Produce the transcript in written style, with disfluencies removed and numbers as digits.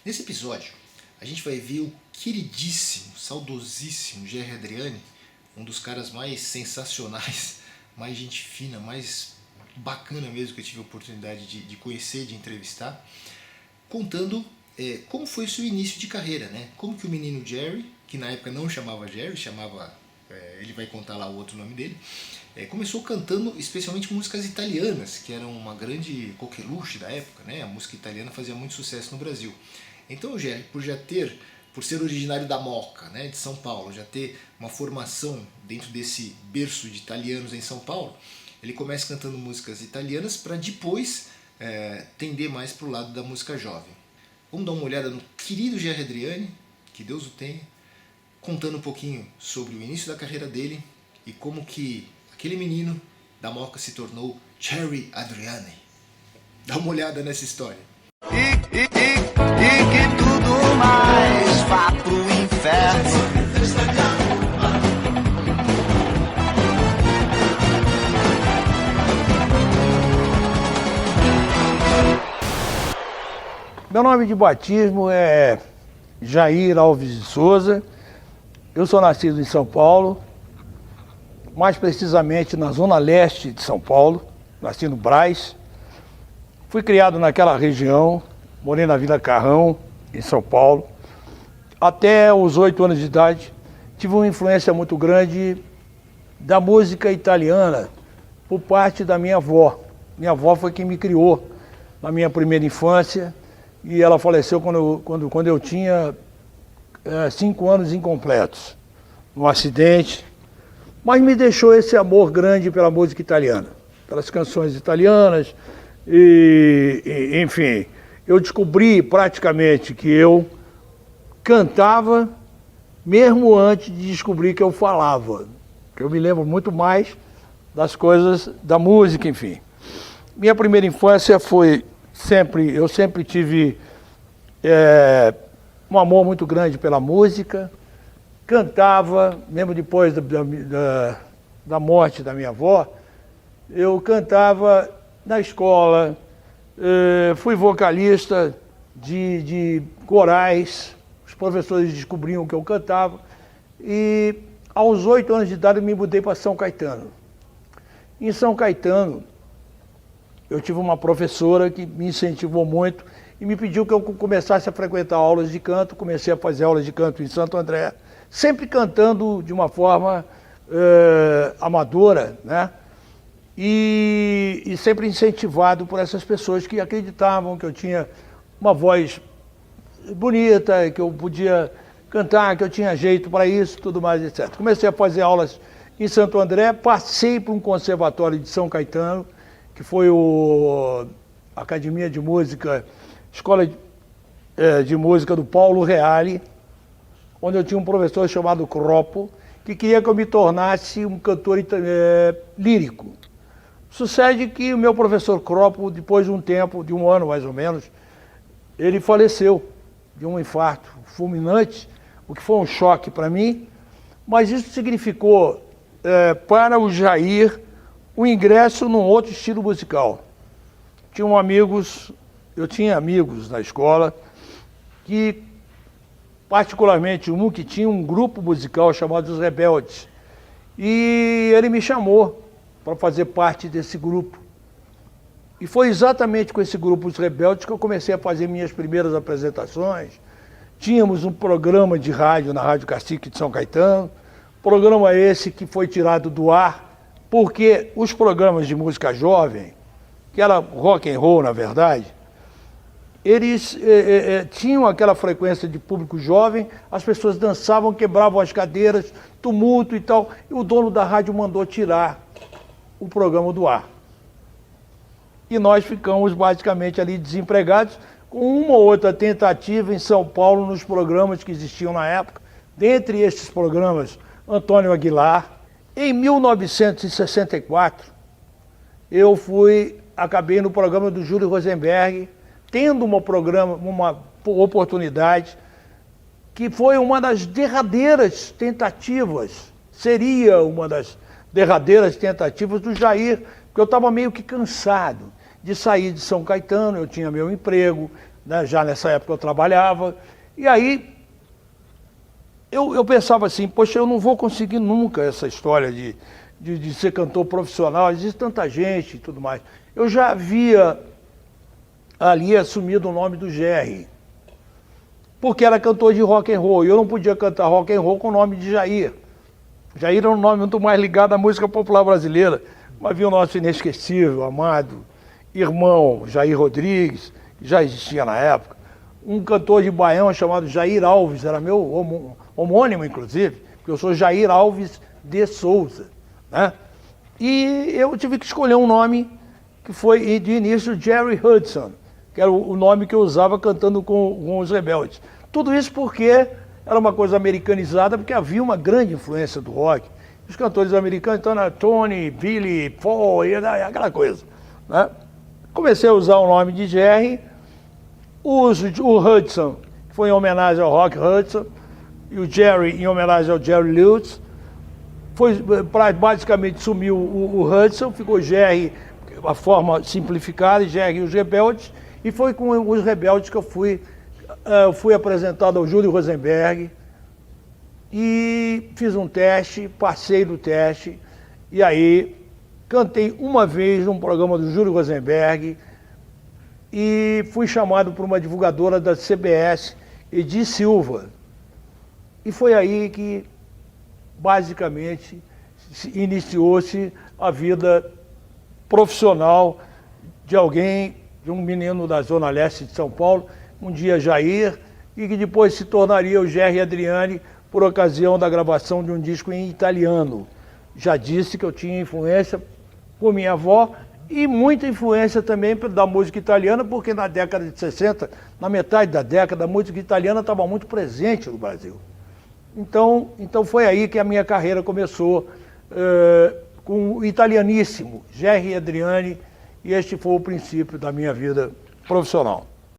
Nesse episódio, a gente vai ver o queridíssimo, saudosíssimo Gerry Adriani, um dos caras mais sensacionais, mais gente fina, mais bacana mesmo que eu tive a oportunidade de conhecer, de entrevistar, contando como foi o seu início de carreira, né? Como que o menino Gerry, que na época não chamava Gerry, ele vai contar lá o outro nome dele, começou cantando especialmente músicas italianas, que eram uma grande coqueluche da época, né? A música italiana fazia muito sucesso no Brasil. Então o Gerry, por ser originário da Moca, né, de São Paulo, já ter uma formação dentro desse berço de italianos em São Paulo, ele começa cantando músicas italianas para depois tender mais para o lado da música jovem. Vamos dar uma olhada no querido Gerry Adriani, que Deus o tenha, contando um pouquinho sobre o início da carreira dele e como que aquele menino da Moca se tornou Gerry Adriani. Dá uma olhada nessa história. E que tudo mais vá pro inferno. Meu nome de batismo é Jair Alves de Souza. Eu sou nascido em São Paulo, mais precisamente na zona leste de São Paulo, nasci no Brás. Fui criado naquela região, morei na Vila Carrão, em São Paulo. Até os 8 anos de idade, tive uma influência muito grande da música italiana por parte da minha avó. Minha avó foi quem me criou na minha primeira infância e ela faleceu quando eu tinha 5 anos incompletos, num acidente. Mas me deixou esse amor grande pela música italiana, pelas canções italianas. Enfim, eu descobri praticamente que eu cantava mesmo antes de descobrir que eu falava. Eu me lembro muito mais das coisas da música, enfim. Minha primeira infância eu sempre tive um amor muito grande pela música. Cantava, mesmo depois da morte da minha avó, eu cantava na escola, fui vocalista de corais, os professores descobriam que eu cantava, e aos 8 anos de idade eu me mudei para São Caetano. Em São Caetano, eu tive uma professora que me incentivou muito e me pediu que eu começasse a frequentar aulas de canto. Comecei a fazer aulas de canto em Santo André, sempre cantando de uma forma amadora, né? E sempre incentivado por essas pessoas que acreditavam que eu tinha uma voz bonita, que eu podia cantar, que eu tinha jeito para isso, tudo mais, etc. Comecei a fazer aulas em Santo André, passei para um conservatório de São Caetano, que foi a Academia de Música, Escola de Música do Paulo Reale, onde eu tinha um professor chamado Croppo, que queria que eu me tornasse um cantor lírico. Sucede que o meu professor Croppo, depois de um tempo, de um ano mais ou menos, ele faleceu de um infarto fulminante, o que foi um choque para mim, mas isso significou para o Jair o ingresso num outro estilo musical. Eu tinha amigos na escola que, particularmente um que tinha um grupo musical chamado Os Rebeldes, e ele me chamou para fazer parte desse grupo. E foi exatamente com esse grupo Os Rebeldes que eu comecei a fazer minhas primeiras apresentações. Tínhamos um programa de rádio na Rádio Cacique de São Caetano, programa esse que foi tirado do ar, porque os programas de música jovem, que era rock and roll na verdade, eles tinham aquela frequência de público jovem, as pessoas dançavam, quebravam as cadeiras, tumulto e tal, e o dono da rádio mandou tirar o programa do ar. E nós ficamos basicamente ali desempregados, com uma ou outra tentativa em São Paulo nos programas que existiam na época. Dentre estes programas, Antônio Aguilar. Em 1964, eu acabei no programa do Júlio Rosenberg, tendo uma oportunidade que foi uma das derradeiras tentativas, seria uma das derradeiras tentativas do Jair, porque eu estava meio que cansado de sair de São Caetano, eu tinha meu emprego, né? Já nessa época eu trabalhava. E aí eu pensava assim, poxa, eu não vou conseguir nunca essa história de ser cantor profissional, existe tanta gente e tudo mais. Eu já havia ali assumido o nome do Jerry, porque era cantor de rock and roll, e eu não podia cantar rock and roll com o nome de Jair. Jair era um nome muito mais ligado à música popular brasileira, mas havia o nosso inesquecível, amado irmão Jair Rodrigues, que já existia na época, um cantor de Baião chamado Jair Alves, era meu homônimo, inclusive, porque eu sou Jair Alves de Souza, né? E eu tive que escolher um nome que foi, de início, Jerry Hudson, que era o nome que eu usava cantando com os Rebeldes. Tudo isso porque era uma coisa americanizada, porque havia uma grande influência do rock. Os cantores americanos, então, era Tony, Billy, Paul, e aquela coisa, né? Comecei a usar o nome de Jerry, o Hudson, que foi em homenagem ao Rock Hudson, e o Jerry em homenagem ao Jerry Lewis. Basicamente sumiu o Hudson, ficou Jerry, a forma simplificada, Jerry e os Rebeldes, e foi com os Rebeldes que eu fui apresentado ao Júlio Rosenberg, e fiz um teste, passei do teste, e aí cantei uma vez num programa do Júlio Rosenberg, e fui chamado por uma divulgadora da CBS, Edi Silva, e foi aí que basicamente iniciou-se a vida profissional de alguém, de um menino da Zona Leste de São Paulo, um dia Jair, e que depois se tornaria o Jerry Adriani por ocasião da gravação de um disco em italiano. Já disse que eu tinha influência por minha avó e muita influência também da música italiana, porque na década de 60, na metade da década, a música italiana estava muito presente no Brasil. Então foi aí que a minha carreira começou, com o italianíssimo Jerry Adriani, e este foi o princípio da minha vida profissional.